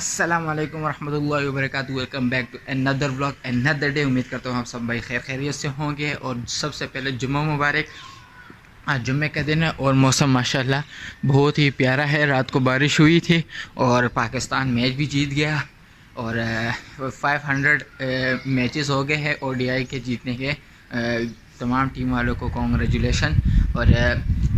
अस्सलाम वालेकुम रहमतुल्लाहि व बरकातुहू। Welcome back to another vlog another day. उम्मीद करता हूँ आप सब भाई खैर खैरियत से होंगे। और सबसे पहले जुम्मा मुबारक। आज जुम्मे का दिन है और मौसम माशाल्लाह बहुत ही प्यारा है। रात को बारिश हुई थी और पाकिस्तान मैच भी जीत गया। और 500 मैचेस हो गए हैं ओडीआई के जीतने के। तमाम टीम वालों को कॉन्ग्रेचुलेशन। और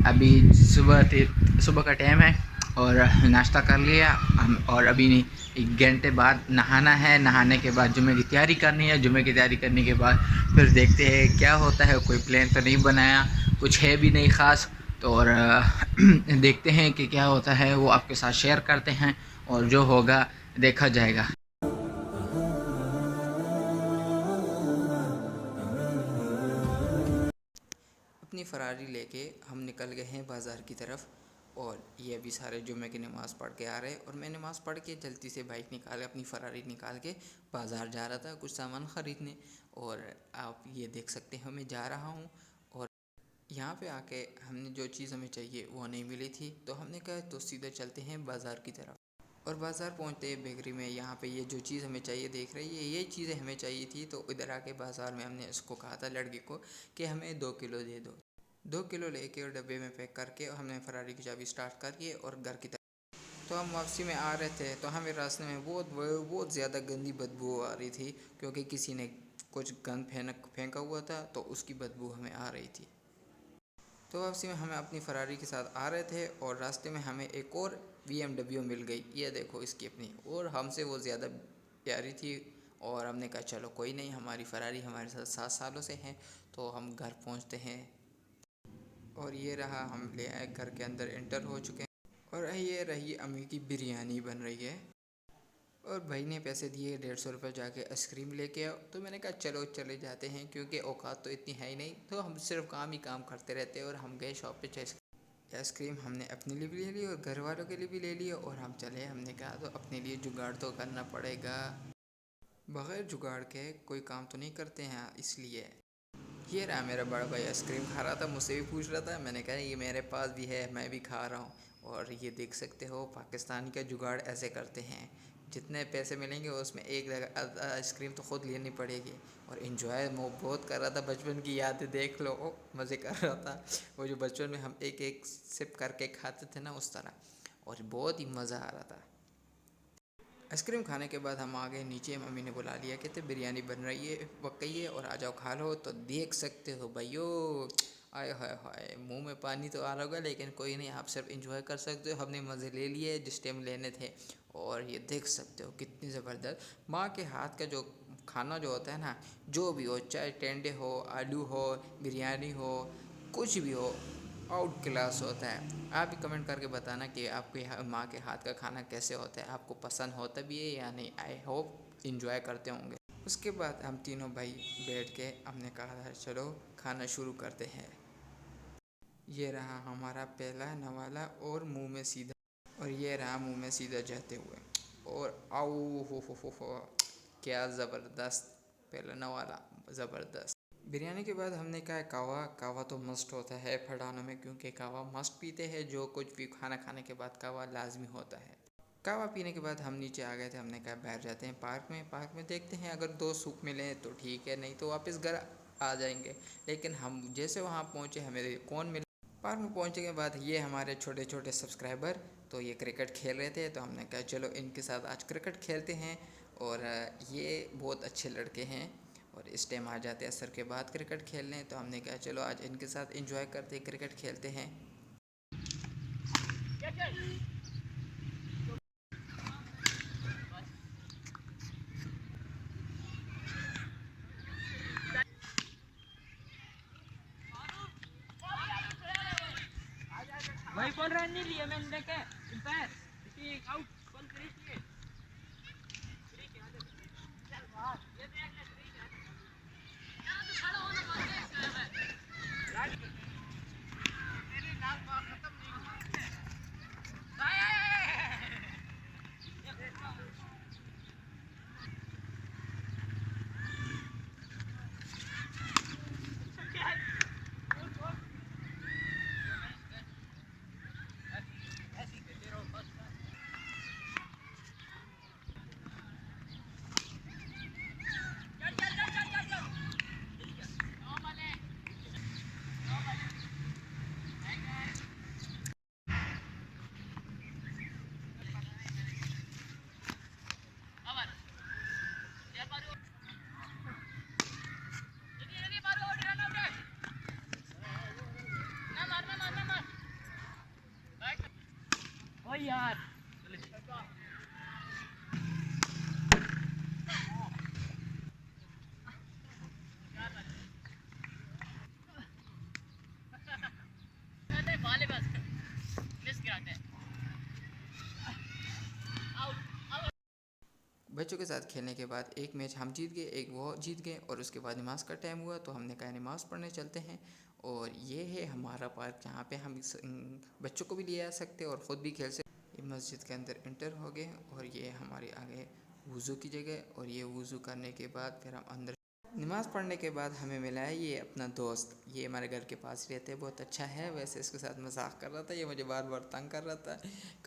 अभी सुबह का टाइम है और नाश्ता कर लिया हम। और अभी नहीं, 1 घंटे बाद नहाना है। नहाने के बाद जुम्मे की तैयारी करनी है। जुम्मे की तैयारी करने के बाद फिर देखते हैं क्या होता है। कोई प्लान तो नहीं बनाया, कुछ है भी नहीं ख़ास। तो और देखते हैं कि क्या होता है, वो आपके साथ शेयर करते हैं और जो होगा देखा जाएगा। अपनी फ़रारी लेके हम निकल गए हैं बाज़ार की तरफ। और ये अभी सारे जुम्मे की नमाज़ पढ़ के आ रहे हैं और मैं नमाज़ पढ़ के जल्दी से बाइक निकाल अपनी फ़रारी निकाल के बाज़ार जा रहा था कुछ सामान ख़रीदने। और आप ये देख सकते हैं मैं जा रहा हूँ। और यहाँ पे आके हमने जो चीज़ हमें चाहिए वो नहीं मिली थी, तो हमने कहा तो सीधे चलते हैं बाज़ार की तरफ। और बाज़ार पहुँचते ही बेकरी में यहाँ पे ये जो चीज़ हमें चाहिए देख रही है, ये चीज़ें हमें चाहिए थी। तो इधर आके बाज़ार में हमने उसको कहा था लड़के को कि हमें 2 किलो दे दो। 2 किलो लेके और डब्बे में पैक करके हमने फरारी की चाबी स्टार्ट करके और घर की तरफ। तो हम वापसी में आ रहे थे तो हमें रास्ते में बहुत ज़्यादा गंदी बदबू आ रही थी, क्योंकि किसी ने कुछ गंद फेंका हुआ था तो उसकी बदबू हमें आ रही थी। तो वापसी में हमें अपनी फरारी के साथ आ रहे थे और रास्ते में हमें एक और BMW मिल गई। ये देखो इसकी अपनी, और हमसे वो ज़्यादा प्यारी थी। और हमने कहा चलो कोई नहीं, हमारी फरारी हमारे साथ 7 सालों से है। तो हम घर पहुंचते हैं। और ये रहा, हम ले आए, घर के अंदर एंटर हो चुके हैं। और ये रही अम्मी की बिरयानी बन रही है। और भाई ने पैसे दिए 150 रुपये, जाके आइसक्रीम लेके आओ। तो मैंने कहा चलो चले जाते हैं, क्योंकि औकात तो इतनी है ही नहीं, तो हम सिर्फ काम ही काम करते रहते हैं। और हम गए शॉप पे। आइसक्रीम हमने अपने लिए भी ले ली और घर वालों के लिए भी ले लिया और हम चले। हमने कहा तो अपने लिए जुगाड़ तो करना पड़ेगा, बग़ैर जुगाड़ के कोई काम तो नहीं करते हैं, इसलिए। ये रहा मेरा बड़ा भाई आइसक्रीम खा रहा था, मुझसे भी पूछ रहा था। मैंने कहा ये मेरे पास भी है, मैं भी खा रहा हूँ। और ये देख सकते हो पाकिस्तानी का जुगाड़ ऐसे करते हैं, जितने पैसे मिलेंगे उसमें एक आइसक्रीम तो ख़ुद लेनी पड़ेगी। और इन्जॉय वो बहुत कर रहा था, बचपन की यादें देख लो, ओ मज़े कर रहा था। वो जो बचपन में हम एक एक सिप करके खाते थे ना, उस तरह। और बहुत ही मज़ा आ रहा था। आइसक्रीम खाने के बाद हम आ गए नीचे। मम्मी ने बुला लिया, कहते बिरयानी बन रही है, पकइए और आ जाओ खा लो। तो देख सकते हो भाइयों, आए हाय हाय, मुंह में पानी तो आ रहा होगा, लेकिन कोई नहीं, आप सिर्फ एंजॉय कर सकते हो। हमने मज़े ले लिए जिस टाइम लेने थे। और ये देख सकते हो कितनी ज़बरदस्त माँ के हाथ का जो खाना जो होता है ना, जो भी हो, चाहे टेंडे हो, आलू हो, बिरयानी हो, कुछ भी हो, आउट क्लास होता है। आप भी कमेंट करके बताना कि आपके माँ के हाथ का खाना कैसे होता है, आपको पसंद होता भी है या नहीं। आई होप इंजॉय करते होंगे। उसके बाद हम तीनों भाई बैठ के हमने कहा था चलो खाना शुरू करते हैं। ये रहा हमारा पहला नवाला और मुंह में सीधा। और ये रहा मुंह में सीधा जाते हुए। और आओ हो, क्या ज़बरदस्त पहला नवाला, ज़बरदस्त। बिरयानी के बाद हमने कहा कावा। कावा तो मस्ट होता है फटानों में, क्योंकि कावा मस्ट पीते हैं, जो कुछ भी खाना खाने के बाद कावा लाजमी होता है। कावा पीने के बाद हम नीचे आ गए थे। हमने कहा बाहर जाते हैं पार्क में। पार्क में देखते हैं, अगर 2 सूप मिले तो ठीक है, नहीं तो वापस घर आ जाएंगे। लेकिन हम जैसे वहाँ पहुँचे हमें कौन मिला। पार्क में पहुँचने के बाद ये हमारे छोटे छोटे सब्सक्राइबर, तो ये क्रिकेट खेल रहे थे। तो हमने कहा चलो इनके साथ आज क्रिकेट खेलते हैं। और ये बहुत अच्छे लड़के हैं और इस टाइम आ जाते हैं असर के बाद क्रिकेट खेलने। तो हमने कहा चलो आज इनके साथ एंजॉय करते हैं, क्रिकेट खेलते हैं। भाई कौन रन नहीं लिया मैंने देखे अंपायर आउट कौन करी यार। बच्चों के साथ खेलने के बाद एक मैच हम जीत गए, एक वो जीत गए और उसके बाद नमाज का टाइम हुआ तो हमने कहा नमाज़ पढ़ने चलते हैं। और ये है हमारा पार्क जहाँ पे हम बच्चों को भी ले आ सकते हैं और ख़ुद भी खेल सकते। ये मस्जिद के अंदर इंटर हो गए और ये हमारे आगे वज़ू की जगह, और ये वज़ू करने के बाद फिर हम अंदर नमाज़ पढ़ने के बाद हमें मिला है ये अपना दोस्त। ये हमारे घर के पास रहते हैं, बहुत अच्छा है। वैसे इसके साथ मजाक कर रहा था, ये मुझे बार बार तंग कर रहा था,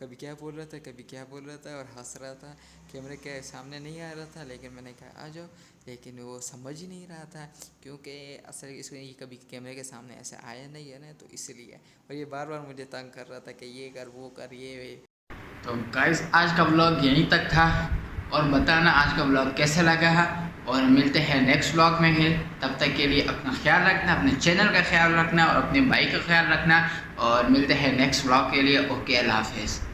कभी क्या बोल रहा था कभी क्या बोल रहा था और हंस रहा था। कैमरे के सामने नहीं आ रहा था, लेकिन मैंने कहा आ जाओ, लेकिन वो समझ ही नहीं रहा था क्योंकि असल इसको ये कभी कैमरे के सामने ऐसे आया नहीं है ना, तो इसलिए। और ये बार बार मुझे तंग कर रहा था कि ये कर वो कर ये। तो गाइस आज का व्लॉग यहीं तक था, और बताना आज का व्लॉग कैसा लगा है, और मिलते हैं नेक्स्ट व्लॉग में है। तब तक के लिए अपना ख्याल रखना, अपने चैनल का ख्याल रखना और अपने भाई का ख्याल रखना, और मिलते हैं नेक्स्ट व्लॉग के लिए। ओके, अल्लाह हाफिज़।